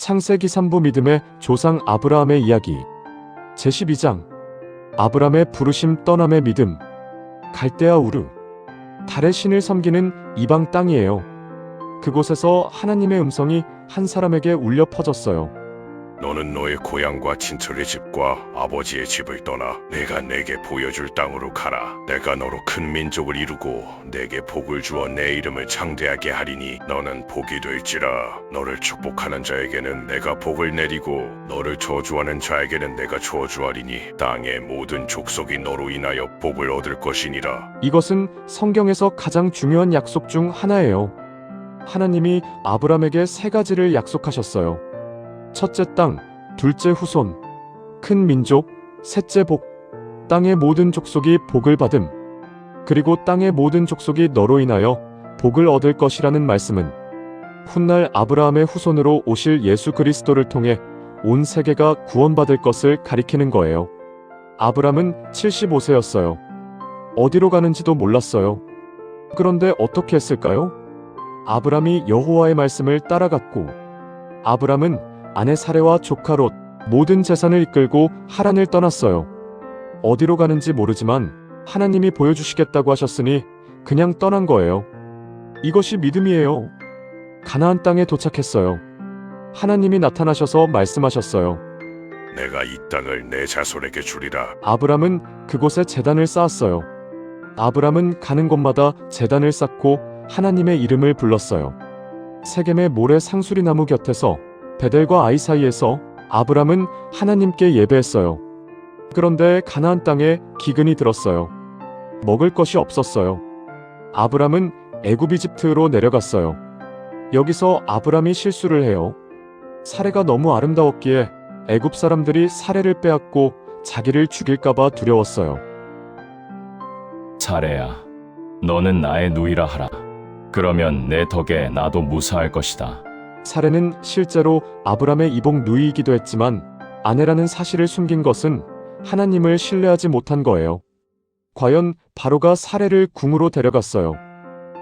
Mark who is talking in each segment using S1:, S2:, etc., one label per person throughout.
S1: 창세기 3부 믿음의 조상 아브라함의 이야기 제12장 아브라함의 부르심 떠남의 믿음. 갈대아 우르, 달의 신을 섬기는 이방 땅이에요. 그곳에서 하나님의 음성이 한 사람에게 울려 퍼졌어요.
S2: 너는 너의 고향과 친척의 집과 아버지의 집을 떠나 내가 내게 보여줄 땅으로 가라. 내가 너로 큰 민족을 이루고 내게 복을 주어 내 이름을 창대하게 하리니 너는 복이 될지라. 너를 축복하는 자에게는 내가 복을 내리고 너를 저주하는 자에게는 내가 저주하리니 땅의 모든 족속이 너로 인하여 복을 얻을 것이니라.
S1: 이것은 성경에서 가장 중요한 약속 중 하나예요. 하나님이 아브라함에게 세 가지를 약속하셨어요. 첫째 땅, 둘째 후손, 큰 민족, 셋째 복. 땅의 모든 족속이 복을 받음. 그리고 땅의 모든 족속이 너로 인하여 복을 얻을 것이라는 말씀은 훗날 아브라함의 후손으로 오실 예수 그리스도를 통해 온 세계가 구원받을 것을 가리키는 거예요. 아브라함은 75세였어요. 어디로 가는지도 몰랐어요. 그런데 어떻게 했을까요? 아브라함이 여호와의 말씀을 따라갔고, 아브라함은 아내 사레와 조카 롯, 모든 재산을 이끌고 하란을 떠났어요. 어디로 가는지 모르지만 하나님이 보여주시겠다고 하셨으니 그냥 떠난 거예요. 이것이 믿음이에요. 가나안 땅에 도착했어요. 하나님이 나타나셔서 말씀하셨어요.
S2: 내가 이 땅을 내 자손에게 주리라.
S1: 아브람은 그곳에 제단을 쌓았어요. 아브람은 가는 곳마다 제단을 쌓고 하나님의 이름을 불렀어요. 세겜의 모래 상수리 나무 곁에서 베델과 아이 사이에서 아브람은 하나님께 예배했어요. 그런데 가나안 땅에 기근이 들었어요. 먹을 것이 없었어요. 아브람은 애굽 이집트로 내려갔어요. 여기서 아브람이 실수를 해요. 사레가 너무 아름다웠기에 애굽 사람들이 사레를 빼앗고 자기를 죽일까봐 두려웠어요.
S3: 사레야, 너는 나의 누이라 하라. 그러면 내 덕에 나도 무사할 것이다.
S1: 사레는 실제로 아브람의 이복 누이이기도 했지만 아내라는 사실을 숨긴 것은 하나님을 신뢰하지 못한 거예요. 과연 바로가 사레를 궁으로 데려갔어요.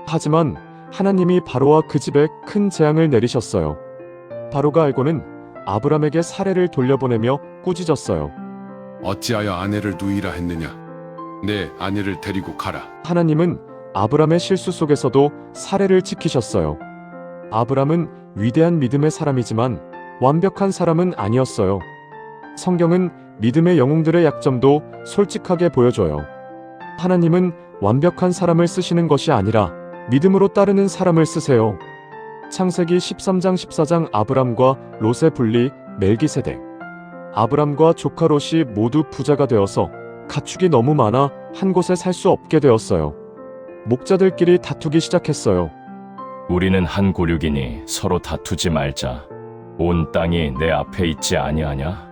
S1: 하지만 하나님이 바로와 그 집에 큰 재앙을 내리셨어요. 바로가 알고는 아브람에게 사레를 돌려보내며 꾸짖었어요.
S4: 어찌하여 아내를 누이라 했느냐? 내 아내를 데리고 가라.
S1: 하나님은 아브람의 실수 속에서도 사레를 지키셨어요. 아브람은 위대한 믿음의 사람이지만 완벽한 사람은 아니었어요. 성경은 믿음의 영웅들의 약점도 솔직하게 보여줘요. 하나님은 완벽한 사람을 쓰시는 것이 아니라 믿음으로 따르는 사람을 쓰세요. 창세기 13장 14장 아브람과 롯의 분리 멜기세덱. 아브람과 조카 롯이 모두 부자가 되어서 가축이 너무 많아 한 곳에 살 수 없게 되었어요. 목자들끼리 다투기 시작했어요.
S3: 우리는 한 고륙이니 서로 다투지 말자. 온 땅이 내 앞에 있지 아니하냐?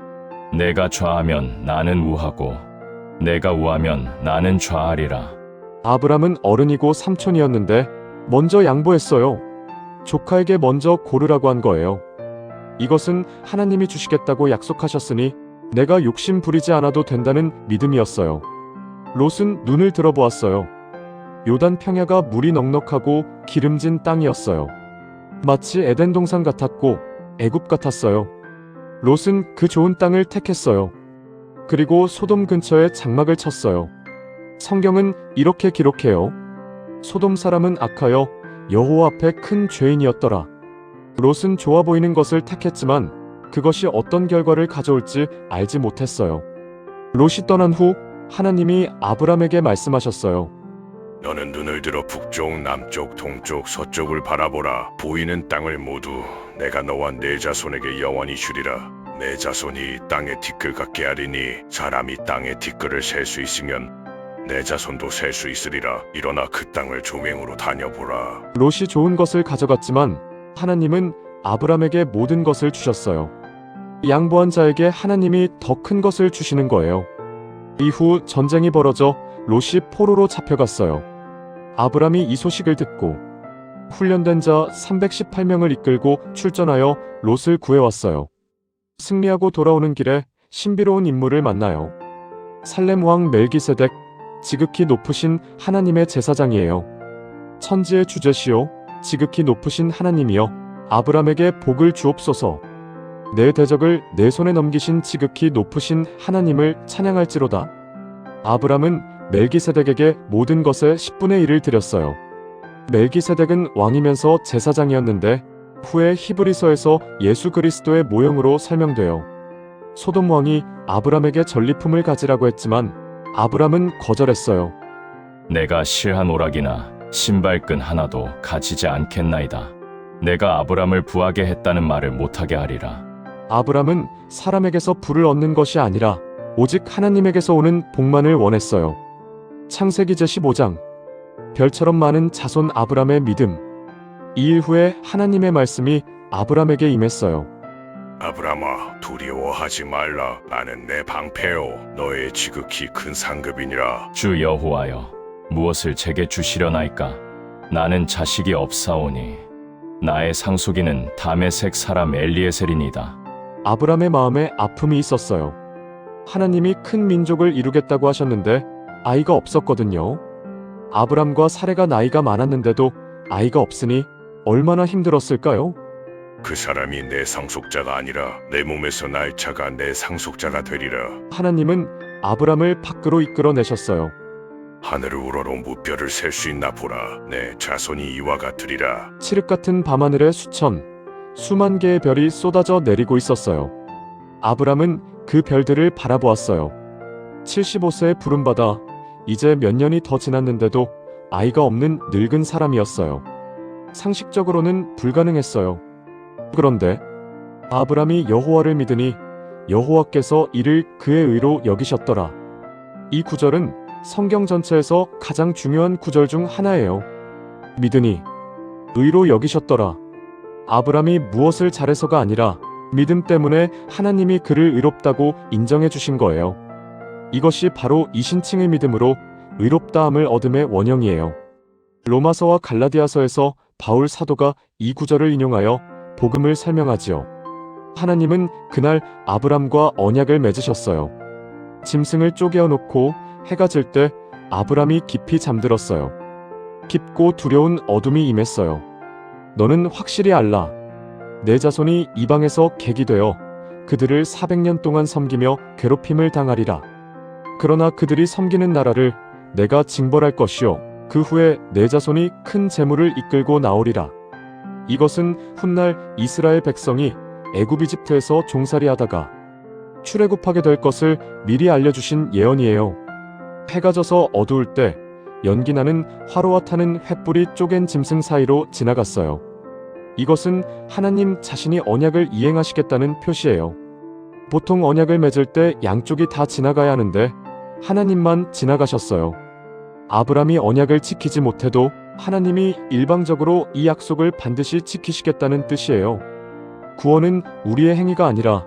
S3: 내가 좌하면 나는 우하고 내가 우하면 나는 좌하리라.
S1: 아브람은 어른이고 삼촌이었는데 먼저 양보했어요. 조카에게 먼저 고르라고 한 거예요. 이것은 하나님이 주시겠다고 약속하셨으니 내가 욕심 부리지 않아도 된다는 믿음이었어요. 롯은 눈을 들어보았어요. 요단 평야가 물이 넉넉하고 기름진 땅이었어요. 마치 에덴 동산 같았고 애굽 같았어요. 롯은 그 좋은 땅을 택했어요. 그리고 소돔 근처에 장막을 쳤어요. 성경은 이렇게 기록해요. 소돔 사람은 악하여 여호와 앞에 큰 죄인이었더라. 롯은 좋아 보이는 것을 택했지만 그것이 어떤 결과를 가져올지 알지 못했어요. 롯이 떠난 후 하나님이 아브람에게 말씀하셨어요.
S2: 너는 눈을 들어 북쪽, 남쪽, 동쪽, 서쪽을 바라보라. 보이는 땅을 모두 내가 너와 내 자손에게 영원히 주리라. 내 자손이 땅의 티끌 같게 하리니 사람이 땅의 티끌을 셀 수 있으면 내 자손도 셀 수 있으리라. 일어나 그 땅을 조명으로 다녀보라.
S1: 롯이 좋은 것을 가져갔지만 하나님은 아브람에게 모든 것을 주셨어요. 양보한 자에게 하나님이 더 큰 것을 주시는 거예요. 이후 전쟁이 벌어져 롯이 포로로 잡혀갔어요. 아브람이 이 소식을 듣고 훈련된 자 318명을 이끌고 출전하여 롯을 구해왔어요. 승리하고 돌아오는 길에 신비로운 인물을 만나요. 살렘 왕 멜기세덱, 지극히 높으신 하나님의 제사장이에요. 천지의 주제시요 지극히 높으신 하나님이여 아브람에게 복을 주옵소서. 내 대적을 내 손에 넘기신 지극히 높으신 하나님을 찬양할지로다. 아브람은 멜기세덱에게 모든 것의 10분의 1을 드렸어요. 멜기세덱은 왕이면서 제사장이었는데 후에 히브리서에서 예수 그리스도의 모형으로 설명돼요. 소돔 왕이 아브람에게 전리품을 가지라고 했지만 아브람은 거절했어요.
S3: 내가 실한 오락이나 신발끈 하나도 가지지 않겠나이다. 내가 아브람을 부하게 했다는 말을 못하게 하리라.
S1: 아브람은 사람에게서 부를 얻는 것이 아니라 오직 하나님에게서 오는 복만을 원했어요. 창세기 제15장. 별처럼 많은 자손 아브람의 믿음. 2일 후에 하나님의 말씀이 아브람에게 임했어요.
S2: 아브라마, 두려워하지 말라. 나는 내 방패요 너의 지극히 큰 상급이니라.
S3: 주 여호와여, 무엇을 제게 주시려나이까? 나는 자식이 없사오니 나의 상속이는 다메섹 사람 엘리에셀이니이다.
S1: 아브람의 마음에 아픔이 있었어요. 하나님이 큰 민족을 이루겠다고 하셨는데 아이가 없었거든요. 아브람과 사레가 나이가 많았는데도 아이가 없으니 얼마나 힘들었을까요?
S2: 그 사람이 내 상속자가 아니라 내 몸에서 날 자가 내 상속자가 되리라.
S1: 하나님은 아브람을 밖으로 이끌어내셨어요.
S2: 하늘을 우러러 무뼈를 셀 수 있나 보라. 내 자손이 이와 같으리라.
S1: 칠흑 같은 밤하늘에 수만 개의 별이 쏟아져 내리고 있었어요. 아브람은 그 별들을 바라보았어요. 75세에 부름받아 이제 몇 년이 더 지났는데도 아이가 없는 늙은 사람이었어요. 상식적으로는 불가능했어요. 그런데 아브람이 여호와를 믿으니 여호와께서 이를 그의 의로 여기셨더라. 이 구절은 성경 전체에서 가장 중요한 구절 중 하나예요. 믿으니 의로 여기셨더라. 아브람이 무엇을 잘해서가 아니라 믿음 때문에 하나님이 그를 의롭다고 인정해 주신 거예요. 이것이 바로 이신칭의 믿음으로 의롭다함을 얻음의 원형이에요. 로마서와 갈라디아서에서 바울 사도가 이 구절을 인용하여 복음을 설명하지요. 하나님은 그날 아브람과 언약을 맺으셨어요. 짐승을 쪼개어 놓고 해가 질 때 아브람이 깊이 잠들었어요. 깊고 두려운 어둠이 임했어요. 너는 확실히 알라. 내 자손이 이방에서 객이 되어 그들을 400년 동안 섬기며 괴롭힘을 당하리라. 그러나 그들이 섬기는 나라를 내가 징벌할 것이요 그 후에 내 자손이 큰 재물을 이끌고 나오리라. 이것은 훗날 이스라엘 백성이 애굽 이집트에서 종살이하다가 출애굽하게 될 것을 미리 알려주신 예언이에요. 해가 져서 어두울 때 연기나는 화로와 타는 횃불이 쪼갠 짐승 사이로 지나갔어요. 이것은 하나님 자신이 언약을 이행하시겠다는 표시예요. 보통 언약을 맺을 때 양쪽이 다 지나가야 하는데 하나님만 지나가셨어요. 아브람이 언약을 지키지 못해도 하나님이 일방적으로 이 약속을 반드시 지키시겠다는 뜻이에요. 구원은 우리의 행위가 아니라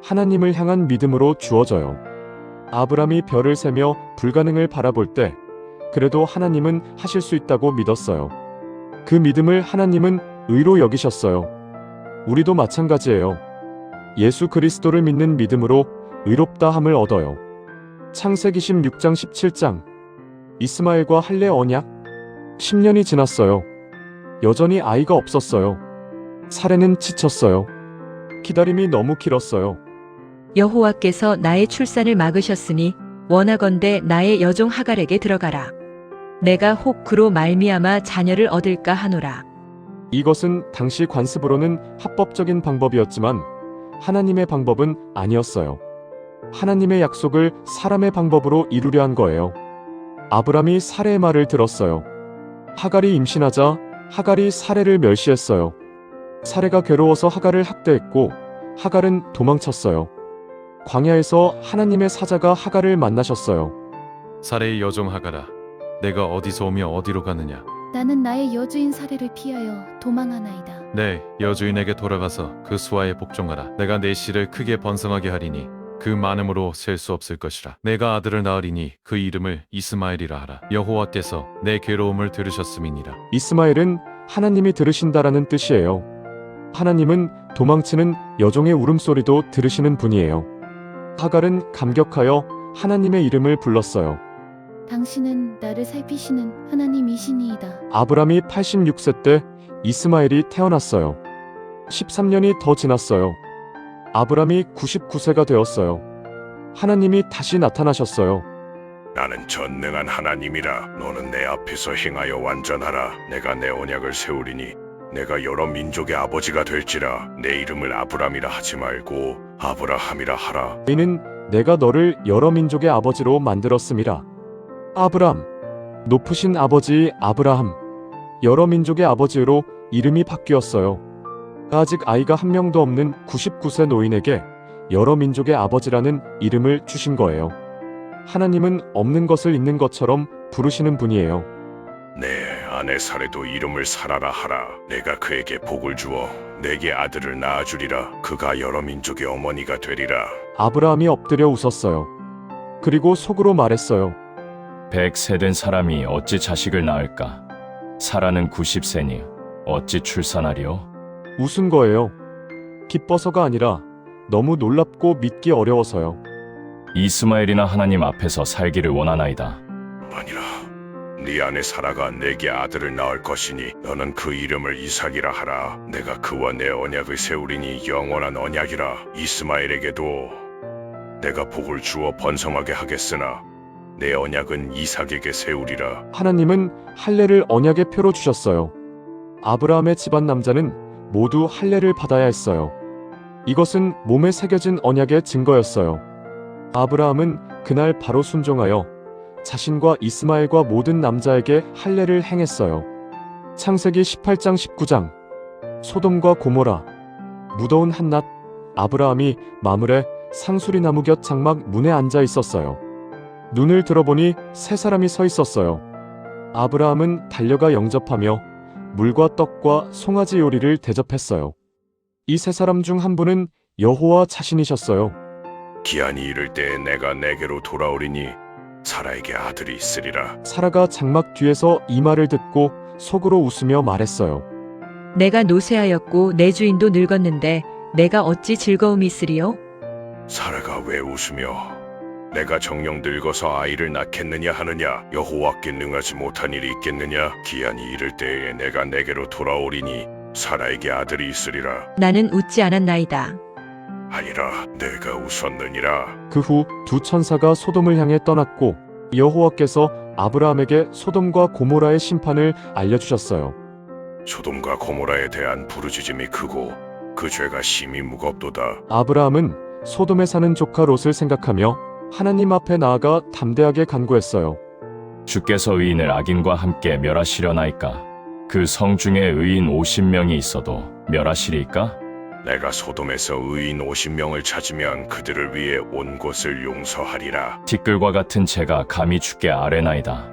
S1: 하나님을 향한 믿음으로 주어져요. 아브람이 별을 세며 불가능을 바라볼 때 그래도 하나님은 하실 수 있다고 믿었어요. 그 믿음을 하나님은 의로 여기셨어요. 우리도 마찬가지예요. 예수 그리스도를 믿는 믿음으로 의롭다함을 얻어요. 창세기 16장 17장. 이스마엘과 할례 언약. 10년이 지났어요. 여전히 아이가 없었어요. 사레는 지쳤어요. 기다림이 너무 길었어요.
S5: 여호와께서 나의 출산을 막으셨으니 원하건대 나의 여종 하갈에게 들어가라. 내가 혹 그로 말미암아 자녀를 얻을까 하노라.
S1: 이것은 당시 관습으로는 합법적인 방법이었지만 하나님의 방법은 아니었어요. 하나님의 약속을 사람의 방법으로 이루려 한 거예요. 아브람이 사레의 말을 들었어요. 하갈이 임신하자 하갈이 사레를 멸시했어요. 사레가 괴로워서 하갈을 학대했고 하갈은 도망쳤어요. 광야에서 하나님의 사자가 하갈을 만나셨어요.
S6: 사레의 여종 하갈아, 내가 어디서 오며 어디로 가느냐?
S7: 나는 나의 여주인 사례를 피하여 도망하나이다.
S6: 네, 여주인에게 돌아가서 그 수하에 복종하라. 내가 내 씨를 크게 번성하게 하리니 그 많음으로 셀 수 없을 것이라. 내가 아들을 낳으리니 그 이름을 이스마엘이라 하라. 여호와께서 내 괴로움을 들으셨음이니라.
S1: 이스마엘은 하나님이 들으신다라는 뜻이에요. 하나님은 도망치는 여종의 울음소리도 들으시는 분이에요. 하갈은 감격하여 하나님의 이름을 불렀어요.
S7: 당신은 나를 살피시는 하나님이시니이다.
S1: 아브람이 86세 때 이스마엘이 태어났어요. 13년이 더 지났어요. 아브람이 99세가 되었어요. 하나님이 다시 나타나셨어요.
S2: 나는 전능한 하나님이라. 너는 내 앞에서 행하여 완전하라. 내가 내 언약을 세우리니 내가 여러 민족의 아버지가 될지라. 내 이름을 아브람이라 하지 말고 아브라함이라 하라.
S1: 이는 내가 너를 여러 민족의 아버지로 만들었음이라. 아브람, 높으신 아버지 아브라함, 여러 민족의 아버지로 이름이 바뀌었어요. 아직 아이가 한 명도 없는 99세 노인에게 여러 민족의 아버지라는 이름을 주신 거예요. 하나님은 없는 것을 있는 것처럼 부르시는 분이에요.
S2: 내 아내 사례도 이름을 사라라 하라. 내가 그에게 복을 주어 내게 아들을 낳아주리라. 그가 여러 민족의 어머니가 되리라.
S1: 아브라함이 엎드려 웃었어요. 그리고 속으로 말했어요.
S3: 100세 된 사람이 어찌 자식을 낳을까? 사라는 90세니 어찌 출산하리요?
S1: 웃은 거예요. 기뻐서가 아니라 너무 놀랍고 믿기 어려워서요.
S3: 이스마엘이나 하나님 앞에서 살기를 원하나이다.
S2: 아니라 네 아내 사라가 내게 아들을 낳을 것이니 너는 그 이름을 이삭이라 하라. 내가 그와 내 언약을 세우리니 영원한 언약이라. 이스마엘에게도 내가 복을 주어 번성하게 하겠으나 내 언약은 이삭에게 세우리라.
S1: 하나님은 할례를 언약의 표로 주셨어요. 아브라함의 집안 남자는 모두 할례를 받아야 했어요. 이것은 몸에 새겨진 언약의 증거였어요. 아브라함은 그날 바로 순종하여 자신과 이스마엘과 모든 남자에게 할례를 행했어요. 창세기 18장 19장. 소돔과 고모라. 무더운 한낮 아브라함이 마물에 상수리 나무 곁 장막 문에 앉아 있었어요. 눈을 들어보니 세 사람이 서 있었어요. 아브라함은 달려가 영접하며 물과 떡과 송아지 요리를 대접했어요. 이 세 사람 중 한 분은 여호와 자신이셨어요.
S2: 기한이 이를 때에 내가 내게로 돌아오리니 사라에게 아들이 있으리라.
S1: 사라가 장막 뒤에서 이 말을 듣고 속으로 웃으며 말했어요.
S5: 내가 노쇠하였고 내 주인도 늙었는데 내가 어찌 즐거움이 있으리요?
S2: 사라가 왜 웃으며 내가 정령 늙어서 아이를 낳겠느냐 하느냐? 여호와께 능하지 못한 일이 있겠느냐? 기한이 이를 때에 내가 내게로 돌아오리니 사라에게 아들이 있으리라.
S5: 나는 웃지 않았나이다.
S2: 아니라 내가 웃었느니라.
S1: 그 후 두 천사가 소돔을 향해 떠났고 여호와께서 아브라함에게 소돔과 고모라의 심판을 알려주셨어요.
S2: 소돔과 고모라에 대한 부르짖음이 크고 그 죄가 심히 무겁도다.
S1: 아브라함은 소돔에 사는 조카 롯을 생각하며 하나님 앞에 나아가 담대하게 간구했어요.
S3: 주께서 의인을 악인과 함께 멸하시려나이까? 그 성 중에 의인 50명이 있어도 멸하시리이까?
S2: 내가 소돔에서 의인 50명을 찾으면 그들을 위해 온 곳을 용서하리라.
S3: 티끌과 같은 죄가 감히 주께 아뢰나이다.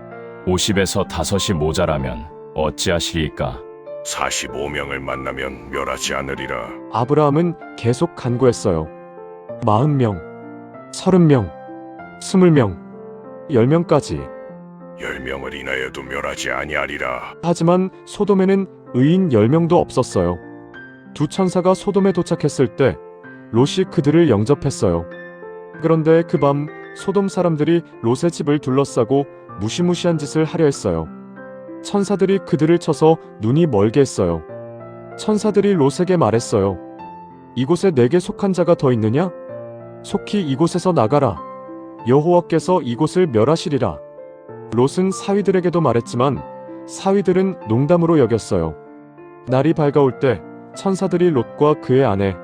S3: 50에서 5이 모자라면 어찌하시리이까?
S2: 45명을 만나면 멸하지 않으리라.
S1: 아브라함은 계속 간구했어요. 40명, 30명, 20명, 10명까지.
S2: 10명을 인하여도 멸하지 아니하리라.
S1: 하지만 소돔에는 의인 10명도 없었어요. 두 천사가 소돔에 도착했을 때 롯이 그들을 영접했어요. 그런데 그 밤 소돔 사람들이 롯의 집을 둘러싸고 무시무시한 짓을 하려 했어요. 천사들이 그들을 쳐서 눈이 멀게 했어요. 천사들이 롯에게 말했어요. 이곳에 내게 속한 자가 더 있느냐? 속히 이곳에서 나가라. 여호와께서 이곳을 멸하시리라. 롯은 사위들에게도 말했지만 사위들은 농담으로 여겼어요. 날이 밝아올 때 천사들이 롯과 그의 아내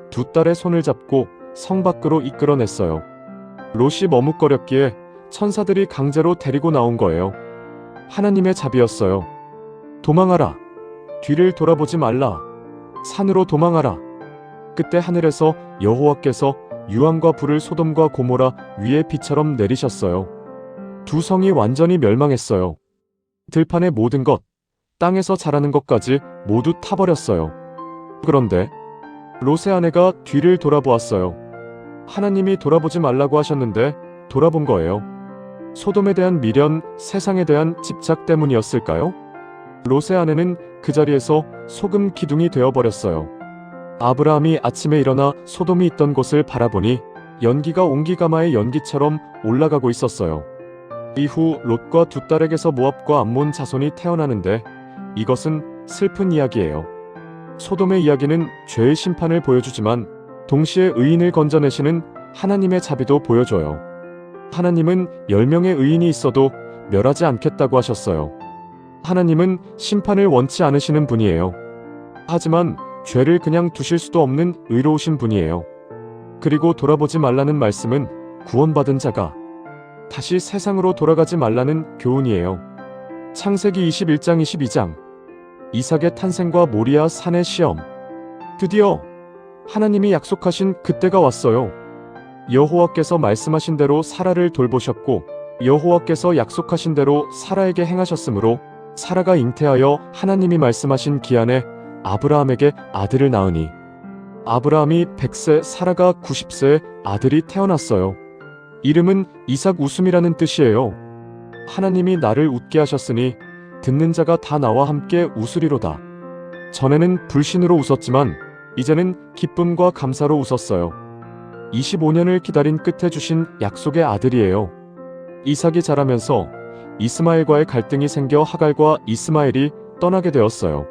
S1: 두 딸의 손을 잡고 성 밖으로 이끌어냈어요. 롯이 머뭇거렸기에 천사들이 강제로 데리고 나온 거예요. 하나님의 자비였어요. 도망하라. 뒤를 돌아보지 말라. 산으로 도망하라. 그때 하늘에서 여호와께서 유황과 불을 소돔과 고모라 위에 비처럼 내리셨어요. 두 성이 완전히 멸망했어요. 들판의 모든 것, 땅에서 자라는 것까지 모두 타버렸어요. 그런데 롯의 아내가 뒤를 돌아보았어요. 하나님이 돌아보지 말라고 하셨는데 돌아본 거예요. 소돔에 대한 미련, 세상에 대한 집착 때문이었을까요? 롯의 아내는 그 자리에서 소금 기둥이 되어버렸어요. 아브라함이 아침에 일어나 소돔이 있던 곳을 바라보니 연기가 옹기가마의 연기처럼 올라가고 있었어요. 이후 롯과 두 딸에게서 모압과 암몬 자손이 태어나는데 이것은 슬픈 이야기예요. 소돔의 이야기는 죄의 심판을 보여주지만 동시에 의인을 건져내시는 하나님의 자비도 보여줘요. 하나님은 10명의 의인이 있어도 멸하지 않겠다고 하셨어요. 하나님은 심판을 원치 않으시는 분이에요. 하지만 죄를 그냥 두실 수도 없는 의로우신 분이에요. 그리고 돌아보지 말라는 말씀은 구원받은 자가 다시 세상으로 돌아가지 말라는 교훈이에요. 창세기 21장 22장 이삭의 탄생과 모리아 산의 시험. 드디어 하나님이 약속하신 그때가 왔어요. 여호와께서 말씀하신 대로 사라를 돌보셨고 여호와께서 약속하신 대로 사라에게 행하셨으므로 사라가 잉태하여 하나님이 말씀하신 기한에 아브라함에게 아들을 낳으니 아브라함이 100세, 사라가 90세에 아들이 태어났어요. 이름은 이삭 웃음이라는 뜻이에요. 하나님이 나를 웃게 하셨으니 듣는 자가 다 나와 함께 웃으리로다. 전에는 불신으로 웃었지만 이제는 기쁨과 감사로 웃었어요. 25년을 기다린 끝에 주신 약속의 아들이에요. 이삭이 자라면서 이스마엘과의 갈등이 생겨 하갈과 이스마엘이 떠나게 되었어요.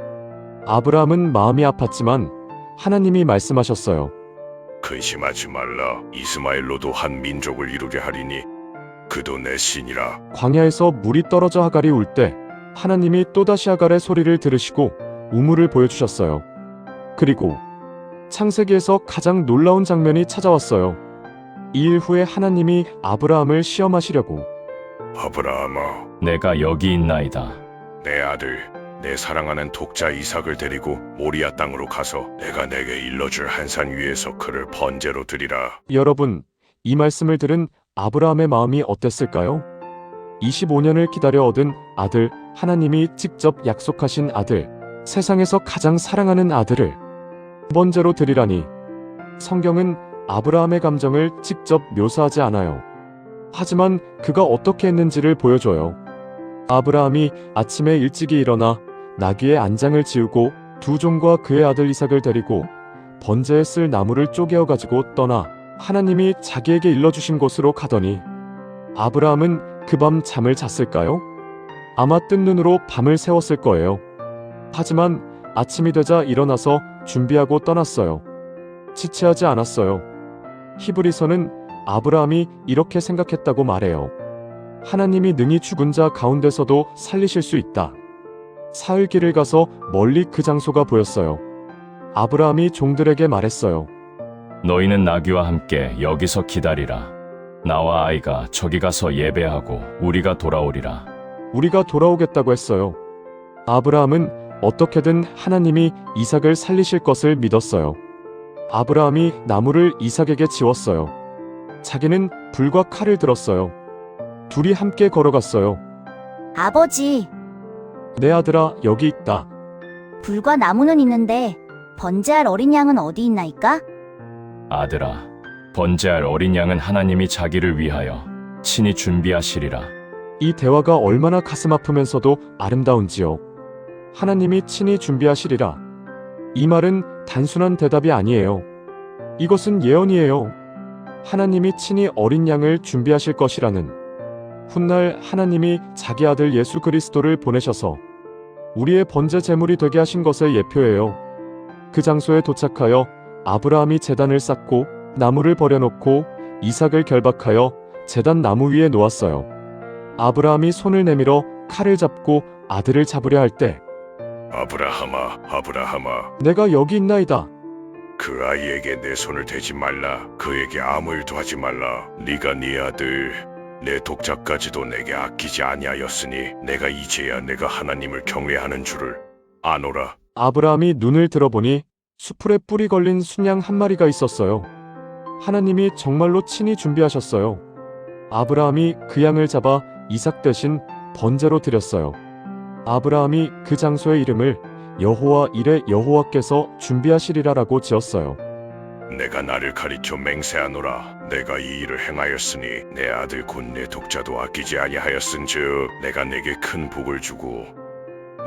S1: 아브라함은 마음이 아팠지만 하나님이 말씀하셨어요.
S2: 근심하지 말라. 이스마엘로도 한 민족을 이루게 하리니 그도 내 신이라.
S1: 광야에서 물이 떨어져 하갈이 울 때 하나님이 또다시 하갈의 소리를 들으시고 우물을 보여주셨어요. 그리고 창세기에서 가장 놀라운 장면이 찾아왔어요. 이 일 후에 하나님이 아브라함을 시험하시려고
S2: 아브라함아,
S3: 내가 여기 있나이다.
S2: 내 아들, 내 사랑하는 독자 이삭을 데리고 모리아 땅으로 가서 내가 내게 일러줄 한산 위에서 그를 번제로 드리라.
S1: 여러분, 이 말씀을 들은 아브라함의 마음이 어땠을까요? 25년을 기다려 얻은 아들, 하나님이 직접 약속하신 아들, 세상에서 가장 사랑하는 아들을 번제로 드리라니. 성경은 아브라함의 감정을 직접 묘사하지 않아요. 하지만 그가 어떻게 했는지를 보여줘요. 아브라함이 아침에 일찍이 일어나 나귀의 안장을 지우고 두 종과 그의 아들 이삭을 데리고 번제에 쓸 나무를 쪼개어 가지고 떠나 하나님이 자기에게 일러주신 곳으로 가더니 아브라함은 그 밤 잠을 잤을까요? 아마 뜬 눈으로 밤을 새웠을 거예요. 하지만 아침이 되자 일어나서 준비하고 떠났어요. 지체하지 않았어요. 히브리서는 아브라함이 이렇게 생각했다고 말해요. 하나님이 능히 죽은 자 가운데서도 살리실 수 있다. 사흘 길을 가서 멀리 그 장소가 보였어요. 아브라함이 종들에게 말했어요.
S3: 너희는 나귀와 함께 여기서 기다리라. 나와 아이가 저기 가서 예배하고 우리가 돌아오리라.
S1: 우리가 돌아오겠다고 했어요. 아브라함은 어떻게든 하나님이 이삭을 살리실 것을 믿었어요. 아브라함이 나무를 이삭에게 지웠어요. 자기는 불과 칼을 들었어요. 둘이 함께 걸어갔어요.
S8: 아버지,
S1: 내 아들아, 여기 있다.
S8: 불과 나무는 있는데 번제할 어린 양은 어디 있나이까?
S3: 아들아, 번제할 어린 양은 하나님이 자기를 위하여 친히 준비하시리라.
S1: 이 대화가 얼마나 가슴 아프면서도 아름다운지요. 하나님이 친히 준비하시리라. 이 말은 단순한 대답이 아니에요. 이것은 예언이에요. 하나님이 친히 어린 양을 준비하실 것이라는. 훗날 하나님이 자기 아들 예수 그리스도를 보내셔서 우리의 번제 제물이 되게 하신 것의 예표예요. 그 장소에 도착하여 아브라함이 제단을 쌓고 나무를 버려놓고 이삭을 결박하여 제단 나무 위에 놓았어요. 아브라함이 손을 내밀어 칼을 잡고 아들을 잡으려 할 때
S2: 아브라함아, 아브라함아,
S1: 내가 여기 있나이다.
S2: 그 아이에게 내 손을 대지 말라. 그에게 아무 일도 하지 말라. 네가 네 아들, 내 독자까지도 내게 아끼지 아니하였으니 내가 이제야 내가 하나님을 경외하는 줄을 아노라.
S1: 아브라함이 눈을 들어보니 수풀에 뿔이 걸린 순양 한 마리가 있었어요. 하나님이 정말로 친히 준비하셨어요. 아브라함이 그 양을 잡아 이삭 대신 번제로 드렸어요. 아브라함이 그 장소의 이름을 여호와 이레 여호와께서 준비하시리라라고 지었어요.
S2: 내가 나를 가리켜 맹세하노라. 내가 이 일을 행하였으니 내 아들 곧 내 독자도 아끼지 아니하였은즉 내가 내게 큰 복을 주고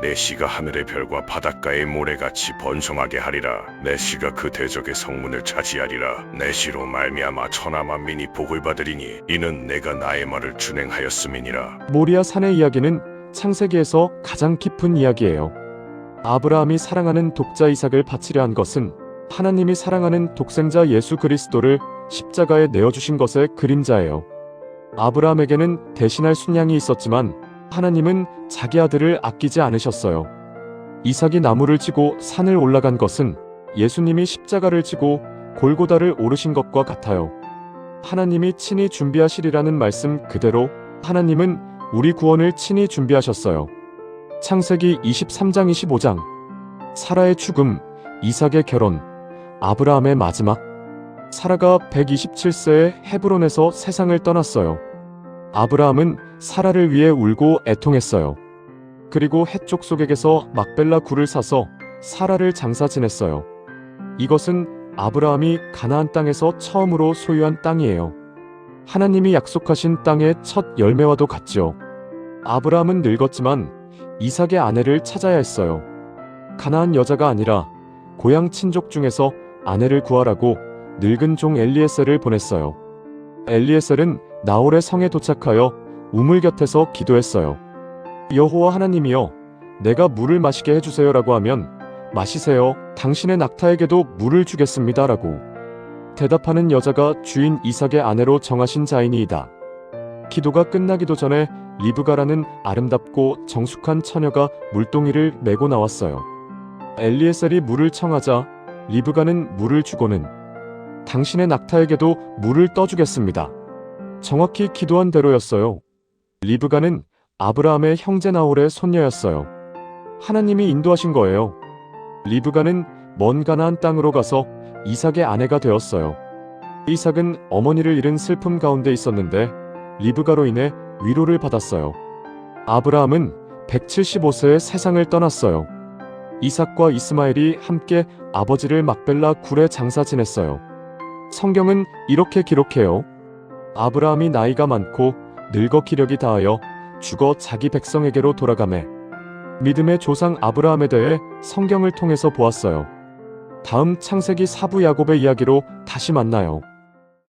S2: 내 씨가 하늘의 별과 바닷가의 모래같이 번성하게 하리라. 내 씨가 그 대적의 성문을 차지하리라. 내 씨로 말미암아 천하 만민이 복을 받으리니 이는 내가 나의 말을 준행하였음이니라.
S1: 모리아 산의 이야기는 창세기에서 가장 깊은 이야기예요. 아브라함이 사랑하는 독자 이삭을 바치려 한 것은 하나님이 사랑하는 독생자 예수 그리스도를 십자가에 내어주신 것의 그림자예요. 아브라함에게는 대신할 순양이 있었지만 하나님은 자기 아들을 아끼지 않으셨어요. 이삭이 나무를 지고 산을 올라간 것은 예수님이 십자가를 지고 골고다를 오르신 것과 같아요. 하나님이 친히 준비하시리라는 말씀 그대로 하나님은 우리 구원을 친히 준비하셨어요. 창세기 23장 25장 사라의 죽음, 이삭의 결혼, 아브라함의 마지막. 사라가 127세에 헤브론에서 세상을 떠났어요. 아브라함은 사라를 위해 울고 애통했어요. 그리고 해쪽 속에게서 막벨라 굴을 사서 사라를 장사 지냈어요. 이것은 아브라함이 가나안 땅에서 처음으로 소유한 땅이에요. 하나님이 약속하신 땅의 첫 열매와도 같죠. 아브라함은 늙었지만 이삭의 아내를 찾아야 했어요. 가나안 여자가 아니라 고향 친족 중에서 아내를 구하라고 늙은 종 엘리에셀을 보냈어요. 엘리에셀은 나홀의 성에 도착하여 우물 곁에서 기도했어요. 여호와 하나님이여, 내가 물을 마시게 해주세요라고 하면 마시세요. 당신의 낙타에게도 물을 주겠습니다라고. 대답하는 여자가 주인 이삭의 아내로 정하신 자이니이다. 기도가 끝나기도 전에 리브가라는 아름답고 정숙한 처녀가 물동이를 메고 나왔어요. 엘리에셀이 물을 청하자 리브가는 물을 주고는 당신의 낙타에게도 물을 떠주겠습니다. 정확히 기도한 대로였어요. 리브가는 아브라함의 형제 나홀의 손녀였어요. 하나님이 인도하신 거예요. 리브가는 먼 가나안 땅으로 가서 이삭의 아내가 되었어요. 이삭은 어머니를 잃은 슬픔 가운데 있었는데 리브가로 인해 위로를 받았어요. 아브라함은 175세에 세상을 떠났어요. 이삭과 이스마엘이 함께 아버지를 막벨라 굴에 장사 지냈어요. 성경은 이렇게 기록해요. 아브라함이 나이가 많고 늙어 기력이 다하여 죽어 자기 백성에게로 돌아가매. 믿음의 조상 아브라함에 대해 성경을 통해서 보았어요. 다음 창세기 4부 야곱의 이야기로 다시 만나요.